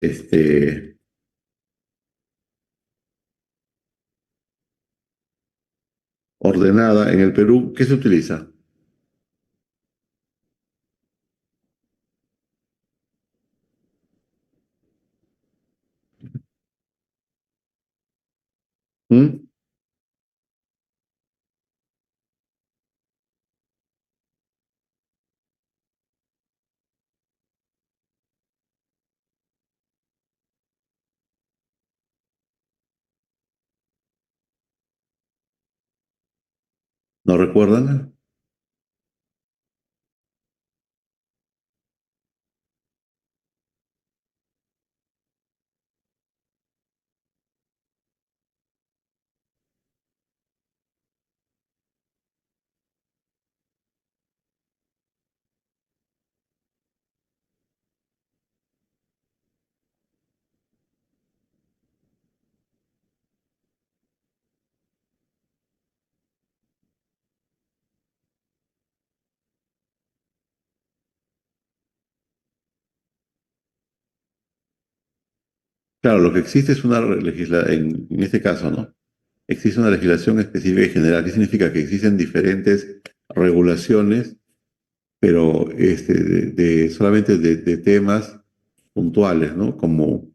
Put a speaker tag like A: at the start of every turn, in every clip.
A: este, ordenada en el Perú, ¿qué se utiliza? ¿Mm? ¿No recuerdan? Claro, lo que existe es una legislación, en este caso, ¿no? Existe una legislación específica y general. ¿Qué significa? Que existen diferentes regulaciones, pero solamente de temas puntuales, ¿no? Como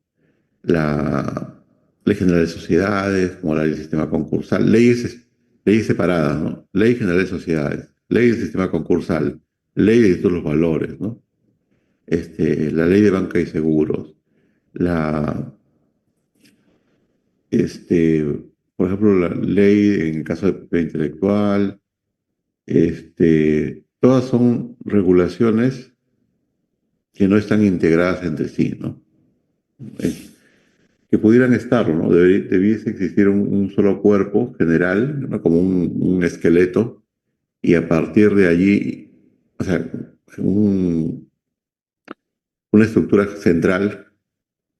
A: la Ley General de Sociedades, como la ley del sistema concursal, leyes separadas, ¿no? Ley General de Sociedades, ley del sistema concursal, ley de todos los valores, ¿no? La ley de banca y seguros, la, este, por ejemplo, la ley en el caso de propiedad intelectual, todas son regulaciones que no están integradas entre sí, ¿no? Eh, que pudieran estarlo, ¿no? Debiese existir un solo cuerpo general, ¿no? Como un esqueleto, y a partir de allí, o sea, un- una estructura central,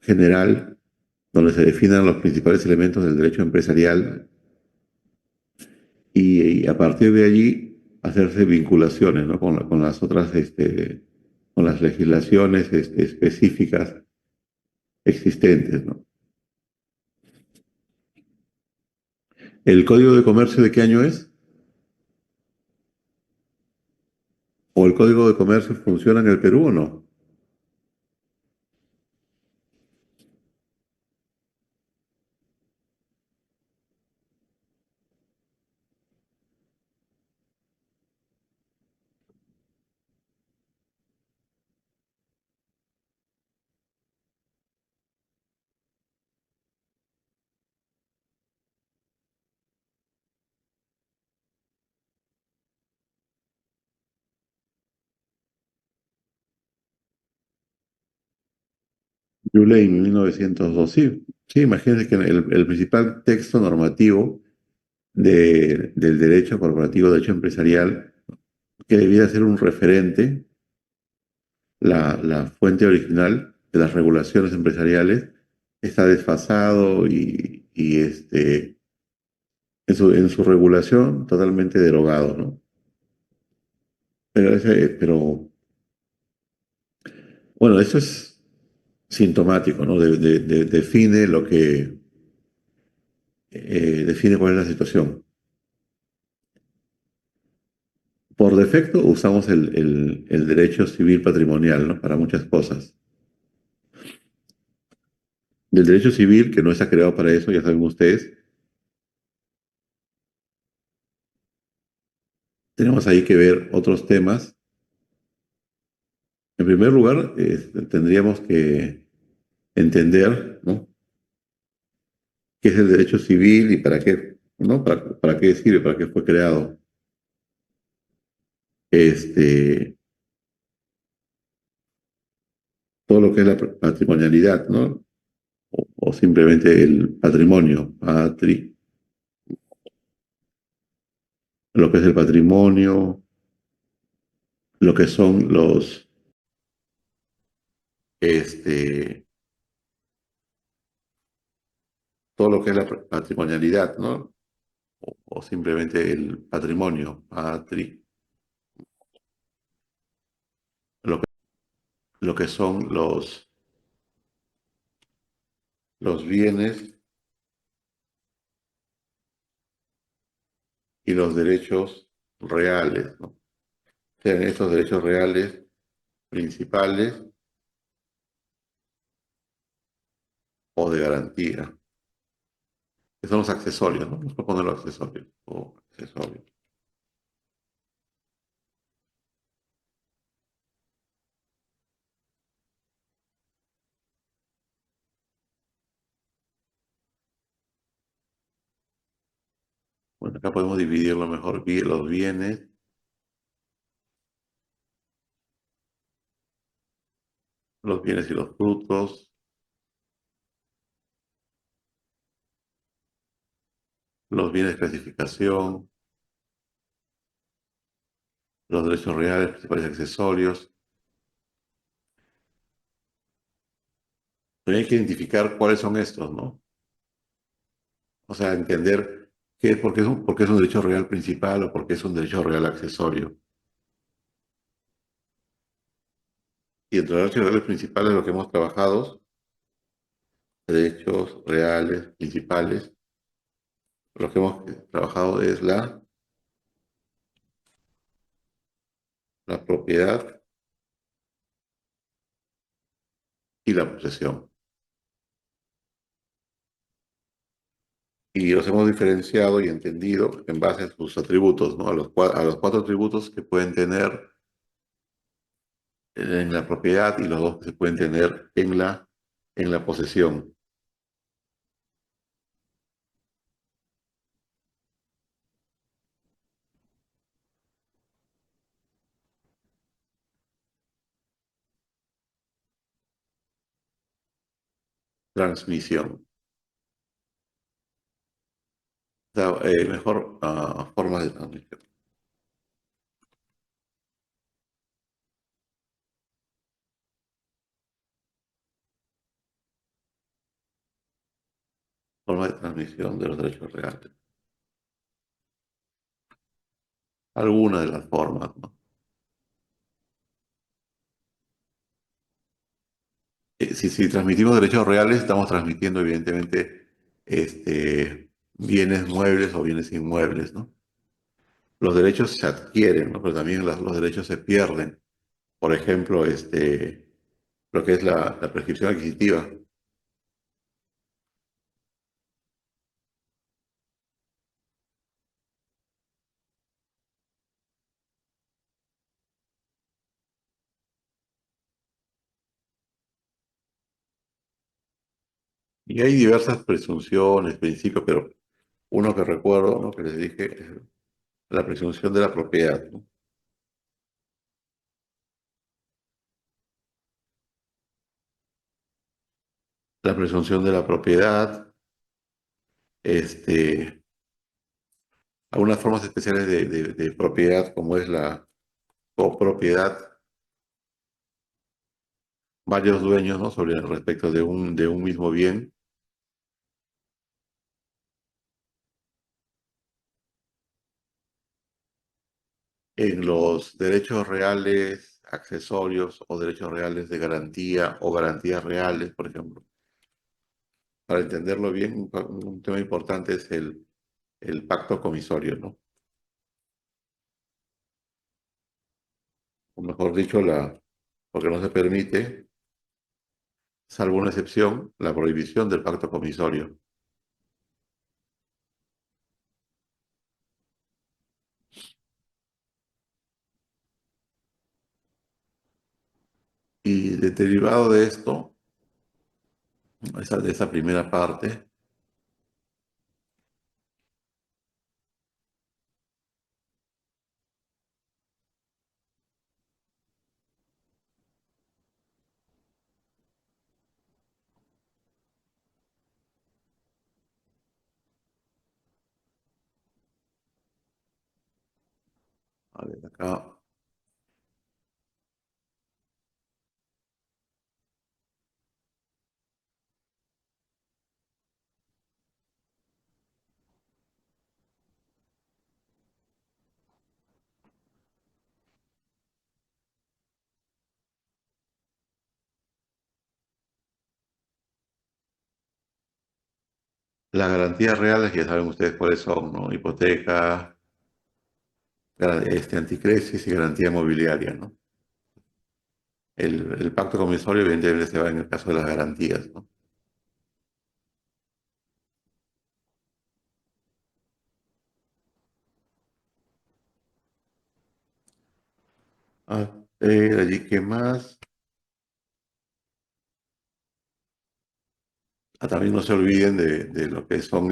A: general, donde se definan los principales elementos del derecho empresarial y a partir de allí hacerse vinculaciones, ¿no? Con las otras, con las legislaciones específicas existentes, ¿no? ¿El Código de Comercio de qué año es? ¿O el Código de Comercio funciona en el Perú o no? Yuley, 1902, sí. Sí, imagínense que el principal texto normativo del derecho corporativo, derecho empresarial, que debía ser un referente, la fuente original de las regulaciones empresariales, está desfasado y en su regulación totalmente derogado, ¿no? Pero bueno, eso es sintomático, ¿no? Define define cuál es la situación. Por defecto usamos el derecho civil patrimonial, ¿no? Para muchas cosas. Del derecho civil, que no está creado para eso, ya saben ustedes, tenemos ahí que ver otros temas. En primer lugar, tendríamos que entender, ¿no? ¿Qué es el derecho civil y para qué, ¿no? Para qué sirve, para qué fue creado? Este, Todo lo que es la patrimonialidad, ¿no? O simplemente el patrimonio, lo que es el patrimonio, lo que son este, todo lo que es la patrimonialidad, ¿no? O simplemente el patrimonio, lo que, lo que son los bienes y los derechos reales, ¿no? Sean estos derechos reales principales o de garantía, que son los accesorios, ¿no? Vamos a poner los accesorios o accesorios. Bueno, acá podemos dividirlo mejor, los bienes y los frutos, los bienes de clasificación, los derechos reales, principales y accesorios. Pero hay que identificar cuáles son estos, ¿no? O sea, entender por qué es un derecho real principal o por qué es un derecho real accesorio. Y entre los derechos reales principales, lo que hemos trabajado, derechos reales principales, lo que hemos trabajado es la propiedad y la posesión. Y los hemos diferenciado y entendido en base a sus atributos, ¿no? A los cuatro atributos que pueden tener en la propiedad y los dos que se pueden tener en la posesión. Transmisión. O sea, mejor formas de transmisión. Forma de transmisión de los derechos reales. Alguna de las formas, ¿no? Si transmitimos derechos reales, estamos transmitiendo evidentemente bienes muebles o bienes inmuebles, ¿no? Los derechos se adquieren, ¿no? Pero también los derechos se pierden. Por ejemplo, lo que es la prescripción adquisitiva. Y hay diversas presunciones, principios, pero uno que recuerdo, ¿no? Que les dije, es la presunción de la propiedad, ¿no? La presunción de la propiedad, este, algunas formas especiales de propiedad, como es la copropiedad, varios dueños, ¿no? Sobre respecto de un mismo bien. En los derechos reales accesorios o derechos reales de garantía o garantías reales, por ejemplo. Para entenderlo bien, un tema importante es el pacto comisorio, ¿no? O mejor dicho, porque no se permite, salvo una excepción, la prohibición del pacto comisorio. Y derivado de esto, de esa primera parte, a ver, acá, Las garantías reales, que ya saben ustedes cuáles son, ¿no? Hipoteca, anticrisis y garantía mobiliaria, ¿no? El pacto comisorio evidentemente se va en el caso de las garantías, ¿no? Allí, ¿qué más? También no se olviden de lo que son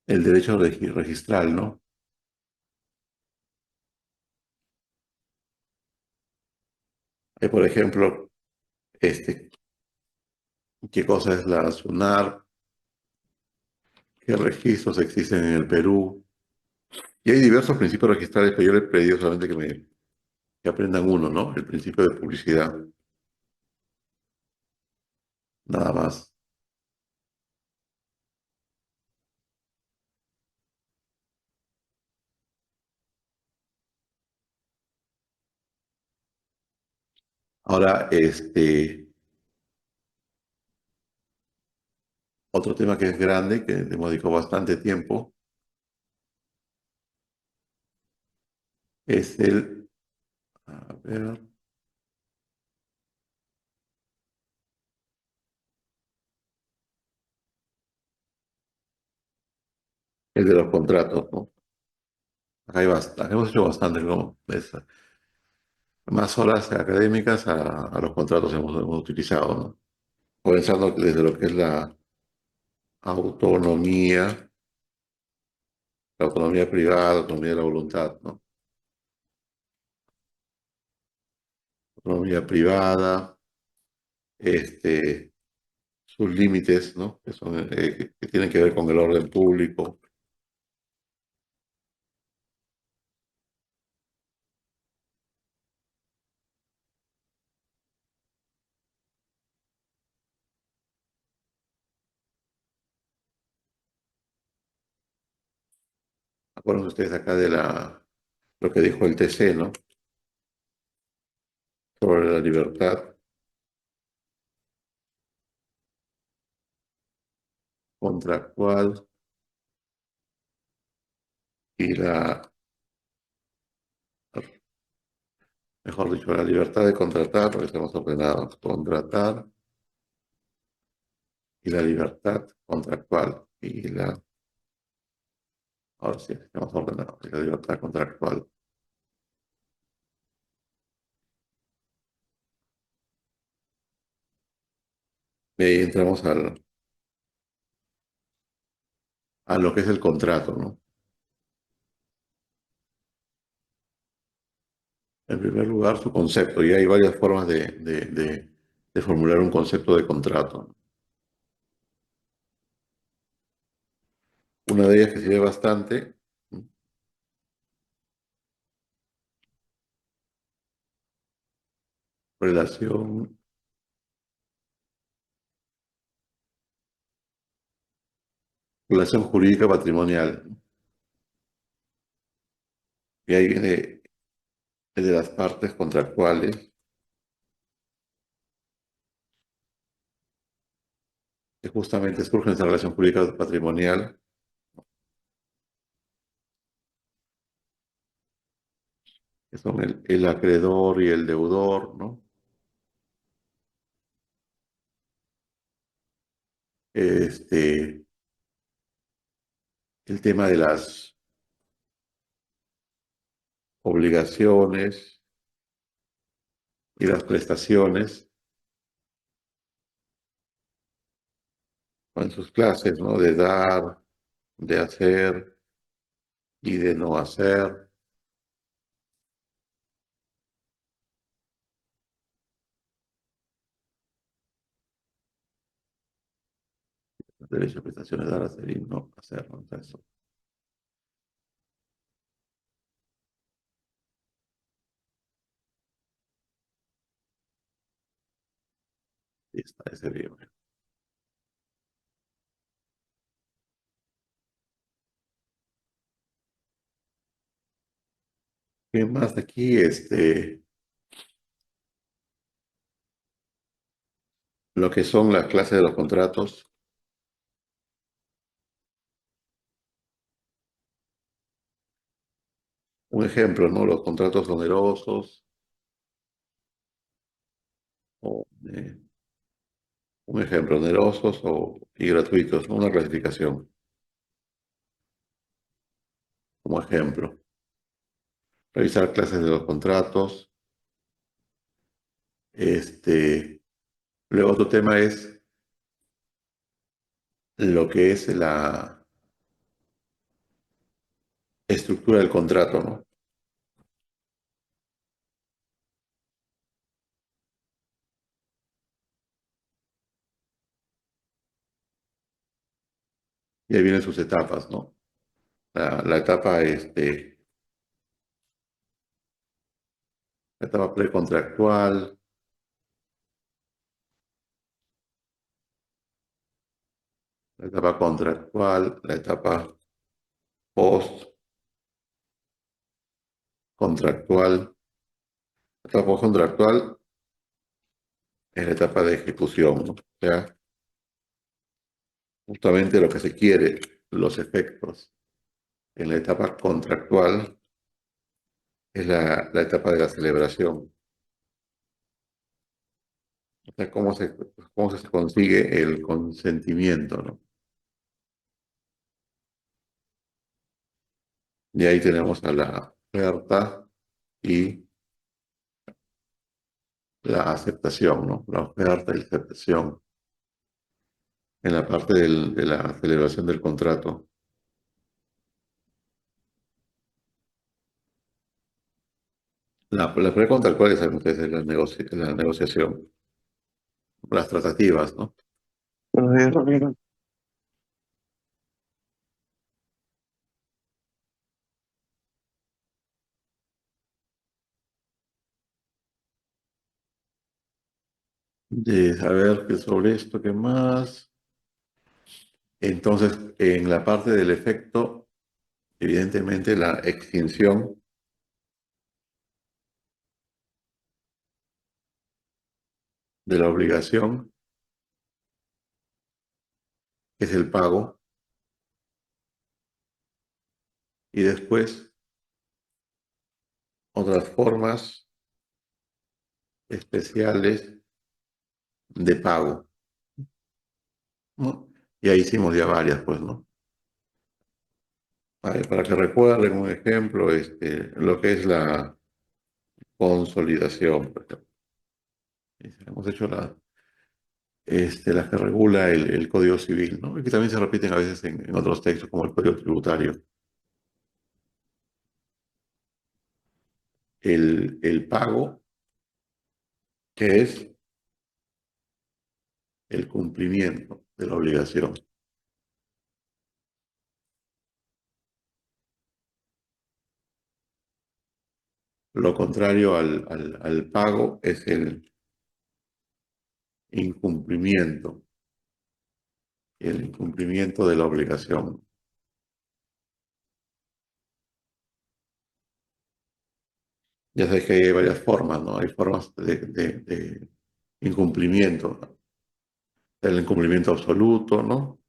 A: el derecho registral, ¿no? Por ejemplo, este, qué cosa es la SUNAR, qué registros existen en el Perú. Y hay diversos principios registrales, pero yo les pedí solamente que aprendan uno, ¿no? El principio de publicidad, nada más. Ahora, otro tema que es grande, que le hemos dedicado bastante tiempo, es a ver, el de los contratos, ¿no? Acá hemos hecho bastante, ¿no? Más horas académicas a los contratos hemos utilizado, ¿no? Comenzando desde lo que es autonomía, la autonomía privada, la autonomía de la voluntad, ¿no? Autonomía privada, este, sus límites, ¿no? Que tienen que ver con el orden público. Acuérdense ustedes acá lo que dijo el TC, ¿no? Sobre la libertad contractual y mejor dicho, la libertad de contratar, porque estamos ordenados, contratar y la libertad contractual ahora sí, estamos ordenados, y la libertad contractual. Y ahí entramos a lo que es el contrato, ¿no? En primer lugar, su concepto, y hay varias formas de formular un concepto de contrato, ¿no? Una de ellas que sirve bastante, ¿no? Relación, relación jurídica patrimonial, ¿no? Y ahí viene el de las partes contractuales, que justamente surge en esa relación jurídica patrimonial, que son el acreedor y el deudor, ¿no? Este, el tema de las obligaciones y las prestaciones en sus clases, ¿no? De dar, de hacer y de no hacer, derecho a prestaciones, dar, hacer y no hacer, ¿no? Entonces, eso está ese libro. ¿Qué más aquí? Lo que son las clases de los contratos. Un ejemplo, ¿no? Los contratos onerosos, o, un ejemplo, onerosos y gratuitos, ¿no? Una clasificación, como ejemplo. Revisar clases de los contratos. Este, luego otro tema es lo que es la estructura del contrato, ¿no? Y ahí vienen sus etapas, ¿no? La etapa, la etapa precontractual, la etapa contractual, la etapa postcontractual. La etapa postcontractual es la etapa de ejecución, ¿no? O sea, justamente lo que se quiere, los efectos. En la etapa contractual es la etapa de la celebración. O sea, cómo se consigue el consentimiento, ¿no? Y ahí tenemos a la oferta y la aceptación, ¿no? La oferta y la aceptación en la parte de la celebración del contrato. La precontractual ya saben ustedes es la negociación, las tratativas, ¿no? Buenos días, Ramiro. De saber que sobre esto, ¿qué más? Entonces, en la parte del efecto, evidentemente la extinción de la obligación es el pago y después otras formas especiales de pago, ¿no? Y ahí hicimos ya varias, pues, ¿no? Para que recuerden un ejemplo, lo que es la consolidación, por ejemplo. Hemos hecho la que regula el Código Civil, ¿no? Y que también se repiten a veces en otros textos, como el Código Tributario. El pago, que es el cumplimiento de la obligación. Lo contrario al pago es el incumplimiento, el incumplimiento de la obligación. Ya sabes que hay varias formas, ¿no? Hay formas de incumplimiento, ¿no? El incumplimiento absoluto, ¿no?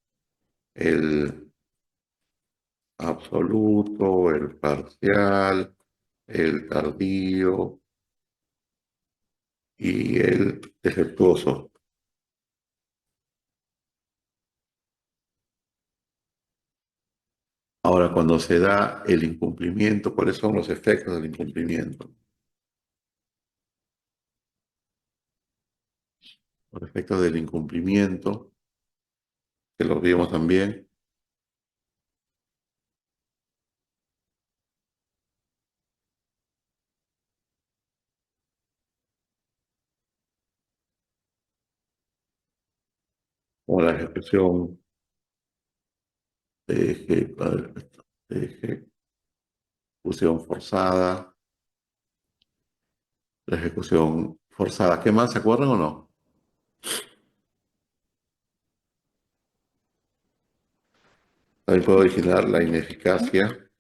A: El absoluto, el parcial, el tardío y el defectuoso. Ahora, cuando se da el incumplimiento, ¿cuáles son los efectos del incumplimiento? Los efectos del incumplimiento, que los vimos también, como la ejecución de, de ejecución forzada, la ejecución forzada. ¿Qué más? ¿Se acuerdan o no? También puede originar la ineficacia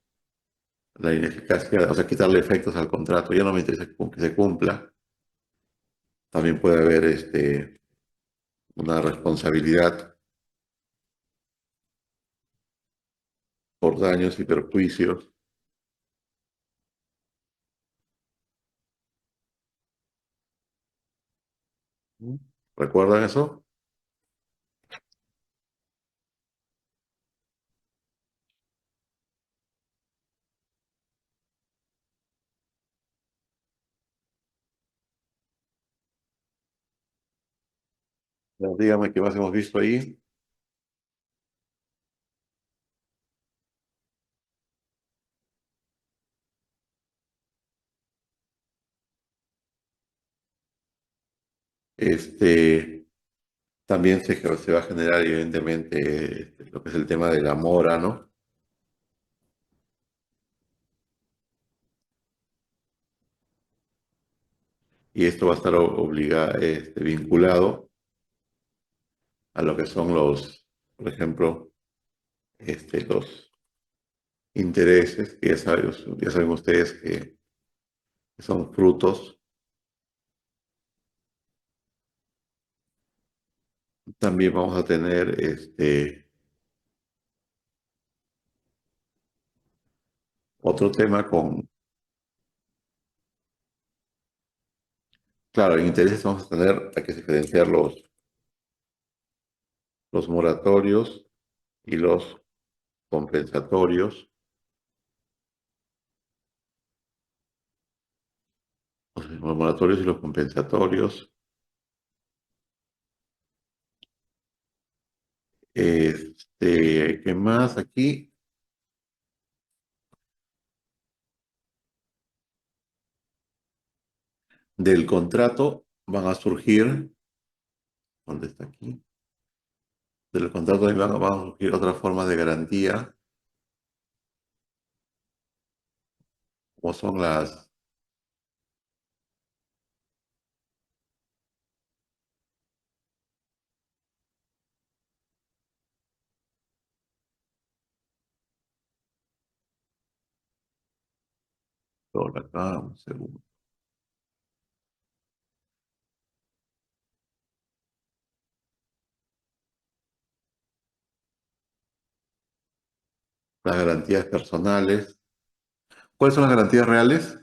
A: la ineficacia, o sea, quitarle efectos al contrato. Ya no me interesa que se cumpla. También puede haber una responsabilidad por daños y perjuicios. ¿Recuerdan eso? Dígame qué más hemos visto ahí. Este, también se va a generar evidentemente lo que es el tema de la mora, ¿no? Y esto va a estar vinculado a lo que son por ejemplo, los intereses, que ya saben ustedes que son frutos. También vamos a tener otro tema claro, en intereses vamos a tener, hay que diferenciar los moratorios y los compensatorios. Los moratorios y los compensatorios. ¿Qué más aquí? Del contrato van a surgir, ¿dónde está aquí? Del contrato también van a surgir otras formas de garantía, como son por acá, un segundo. Las garantías personales. ¿Cuáles son las garantías reales?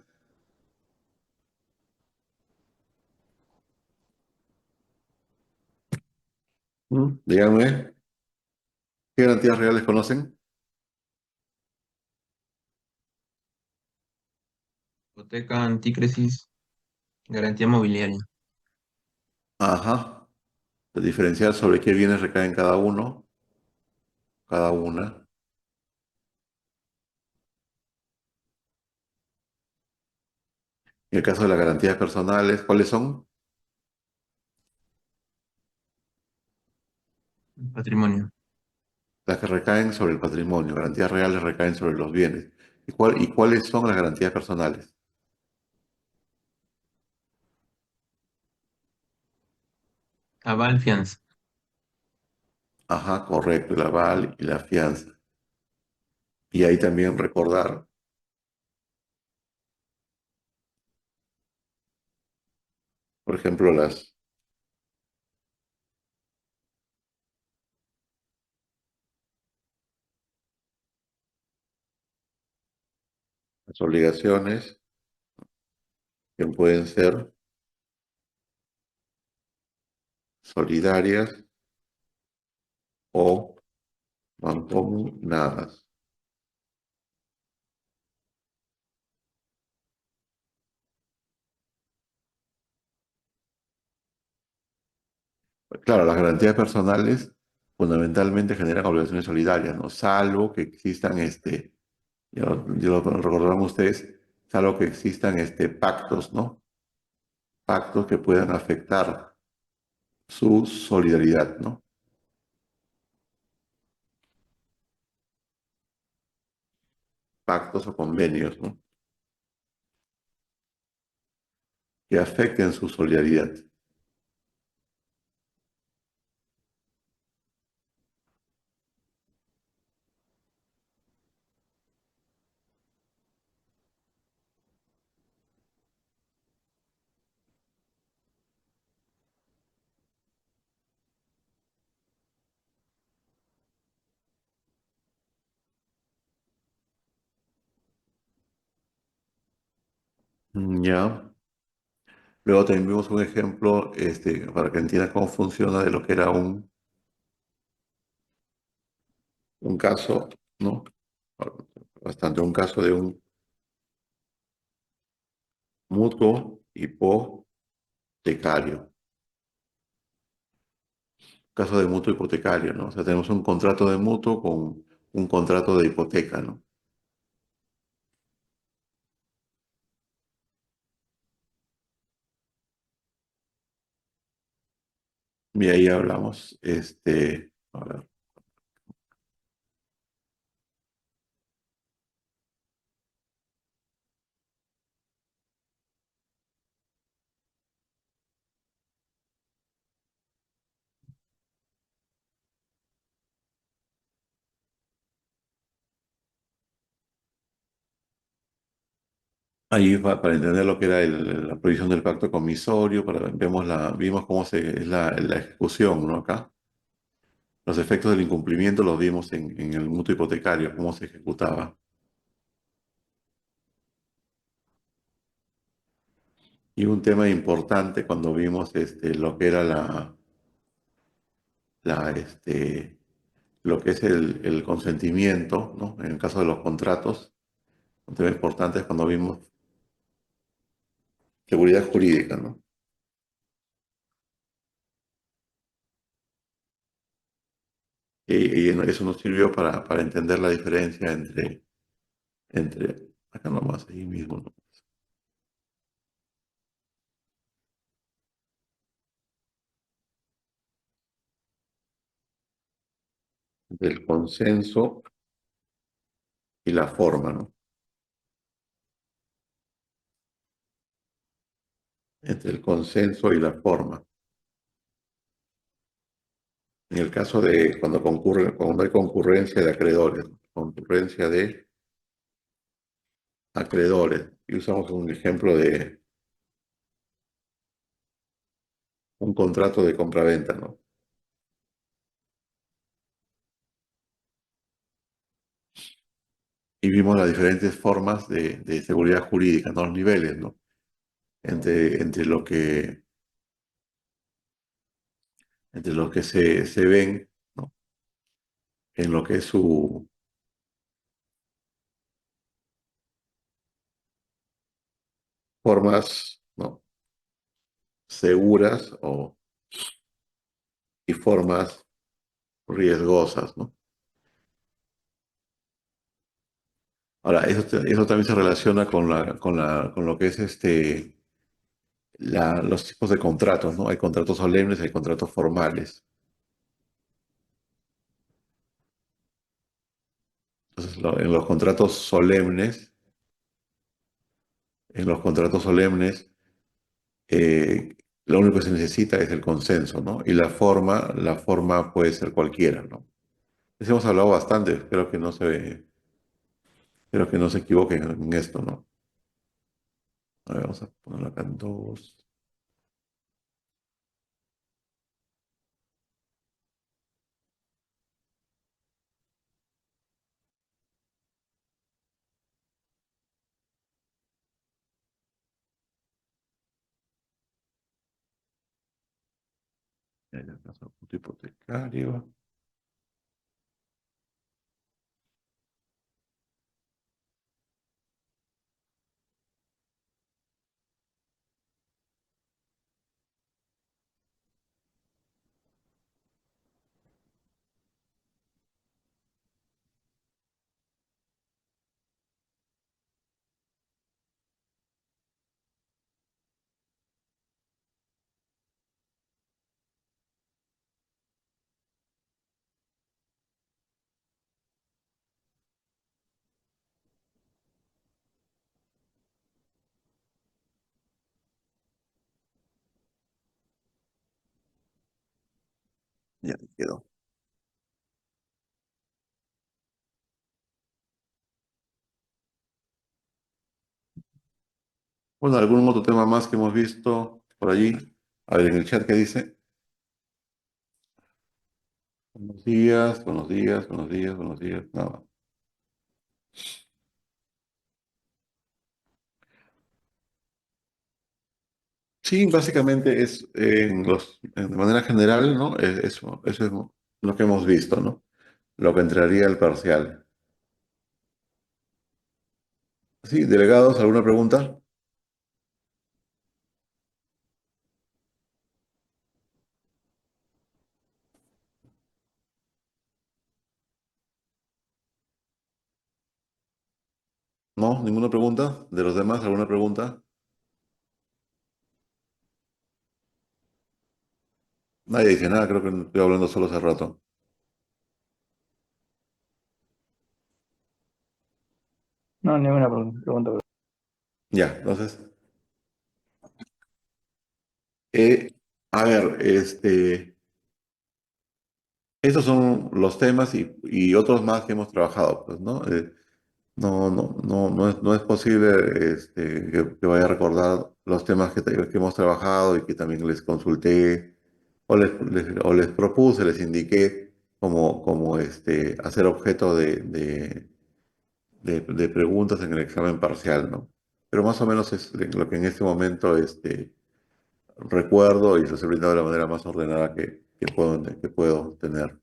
A: Díganme, ¿qué garantías reales conocen?
B: Hipoteca, anticrisis, garantía mobiliaria.
A: Ajá. Diferenciar sobre qué bienes recaen cada uno, cada una. En el caso de las garantías personales, ¿cuáles son?
B: Patrimonio.
A: Las que recaen sobre el patrimonio. Garantías reales recaen sobre los bienes. ¿Y cuáles son las garantías personales?
B: Aval, fianza.
A: Ajá, correcto, el aval y la fianza. Y ahí también recordar, por ejemplo, las obligaciones que pueden ser solidarias o mancomunadas. Claro, las garantías personales fundamentalmente generan obligaciones solidarias, ¿no? Salvo que existan, ya lo recordarán ustedes, salvo que existan pactos, ¿no? Pactos que puedan afectar su solidaridad, ¿no? Pactos o convenios, ¿no? Que afecten su solidaridad. Ya. Luego también vimos un ejemplo para que entiendas cómo funciona de lo que era un caso, ¿no? Bastante un caso de un mutuo hipotecario. Caso de mutuo hipotecario, ¿no? O sea, tenemos un contrato de mutuo con un contrato de hipoteca, ¿no? Y ahí hablamos, a ver, ahí para entender lo que era la prohibición del pacto comisorio, vimos cómo es la ejecución, ¿no? Acá. Los efectos del incumplimiento los vimos en el mutuo hipotecario, cómo se ejecutaba. Y un tema importante cuando vimos lo que era la, este, lo que es el consentimiento, ¿no? En el caso de los contratos, un tema importante es cuando vimos seguridad jurídica, ¿no? Y eso nos sirvió para entender la diferencia acá nomás, ahí mismo, ¿no? Entre el consenso y la forma, ¿no? Entre el consenso y la forma. En el caso de cuando hay concurrencia de acreedores, ¿no? Concurrencia de acreedores. Y usamos un ejemplo de un contrato de compraventa, ¿no? Y vimos las diferentes formas de seguridad jurídica, ¿no? Los niveles, ¿no? Entre entre lo que se ven, ¿no? En lo que es su formas, ¿no? Seguras y formas riesgosas, ¿no? Ahora, eso también se relaciona con lo que es los tipos de contratos, ¿no? Hay contratos solemnes, hay contratos formales. Entonces, en los contratos solemnes, eh, lo único que se necesita es el consenso, ¿no? Y la forma puede ser cualquiera, ¿no? Eso hemos hablado bastante, espero que no se equivoquen en esto, ¿no? A ver, vamos a ponerlo acá en dos. En el caso de punto hipotecario. Ya quedó. Bueno, ¿algún otro tema más que hemos visto por allí? A ver, en el chat, ¿qué dice? Buenos días, buenos días, buenos días, buenos días. Nada. Sí, básicamente es de manera general, ¿no? Eso es lo que hemos visto, ¿no? Lo que entraría al parcial. Sí, delegados, ¿alguna pregunta? ¿No? ¿Ninguna pregunta? ¿De los demás, alguna pregunta? Nadie dice nada, creo que estoy hablando solo hace rato.
C: No, ninguna pregunta.
A: Ya, entonces, eh, a ver, estos son los temas y otros más que hemos trabajado, pues, ¿no? No es posible que vaya a recordar los temas que hemos trabajado y que también les consulté o les propuse, les indiqué como hacer objeto de preguntas en el examen parcial, ¿no? Pero más o menos es lo que en este momento recuerdo y se los he brindado de la manera más ordenada que puedo tener.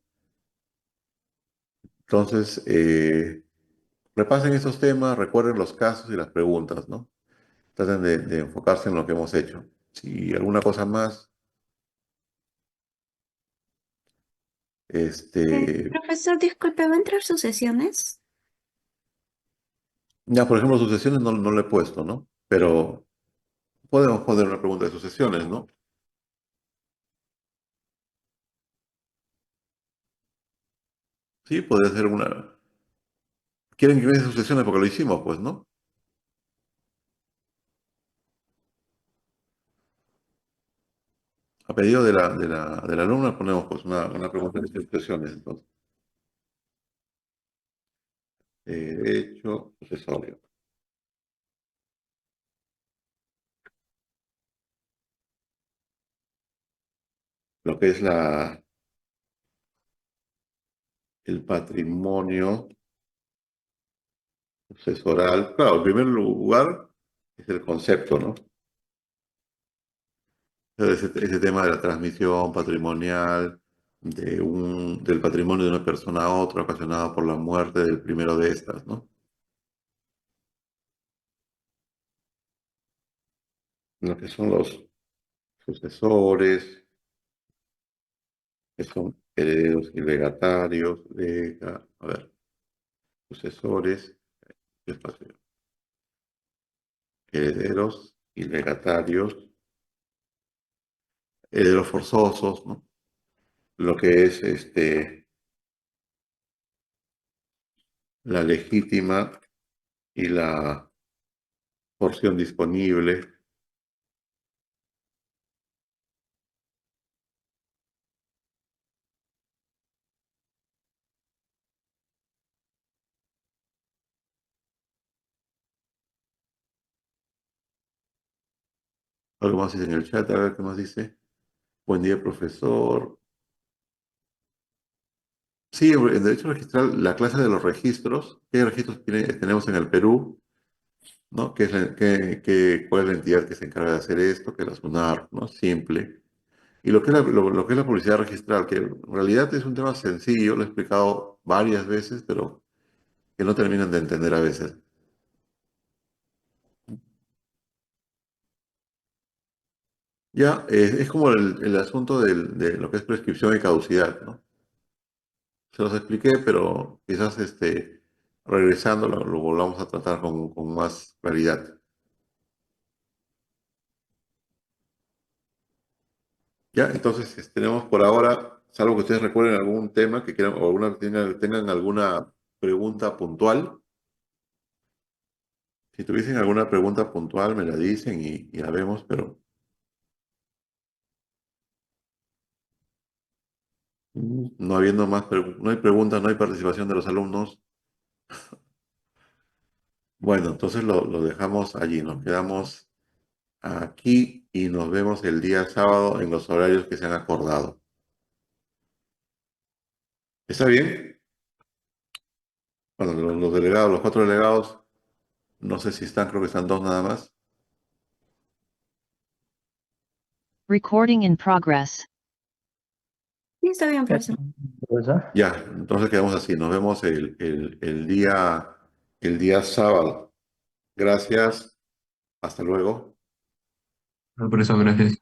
A: Entonces, repasen esos temas, recuerden los casos y las preguntas, ¿no? Traten de enfocarse en lo que hemos hecho. Si alguna cosa más, este,
D: Profesor, disculpe, ¿va a entrar sus sesiones?
A: ya por ejemplo, sucesiones no le he puesto, ¿no? Pero podemos poner una pregunta de sucesiones, ¿no? Sí, podría ser una. ¿Quieren que vean sucesiones? Porque lo hicimos, pues, ¿no? A pedido de la alumna ponemos pues una pregunta de sucesiones, entonces. Derecho sucesorio. Lo que es el patrimonio sucesoral. Claro, en primer lugar es el concepto, ¿no? Ese tema de la transmisión patrimonial del patrimonio de una persona a otra ocasionada por la muerte del primero de estas, ¿no? Lo que son los sucesores, que son herederos y legatarios, a ver, sucesores, espacio, herederos y legatarios, herederos forzosos, ¿no? Lo que es la legítima y la porción disponible. Algo más dice en el chat, a ver qué más dice. Buen día, profesor. Sí, en derecho registral, la clase de los registros, ¿qué registros tenemos en el Perú? ¿No? ¿Cuál es la entidad que se encarga de hacer esto? Que es la SUNAR, ¿no? Simple. Y lo que es la publicidad registral, que en realidad es un tema sencillo, lo he explicado varias veces, pero que no terminan de entender a veces. Ya, es como el asunto de lo que es prescripción y caducidad, ¿no? Se los expliqué, pero quizás regresando lo volvamos a tratar con más claridad. Ya, entonces tenemos por ahora, salvo que ustedes recuerden algún tema que quieran o tengan alguna pregunta puntual. Si tuviesen alguna pregunta puntual, me la dicen y la vemos, pero no habiendo no hay preguntas, no hay participación de los alumnos. Bueno, entonces lo dejamos allí, nos quedamos aquí y nos vemos el día sábado en los horarios que se han acordado. ¿Está bien? Bueno, los delegados, los cuatro delegados, no sé si están, creo que están dos nada más.
E: Recording in progress.
D: Sí, está bien, profesor.
C: Profesor.
A: Ya, entonces quedamos así. Nos vemos el día sábado. Gracias. Hasta luego.
B: Por eso, gracias.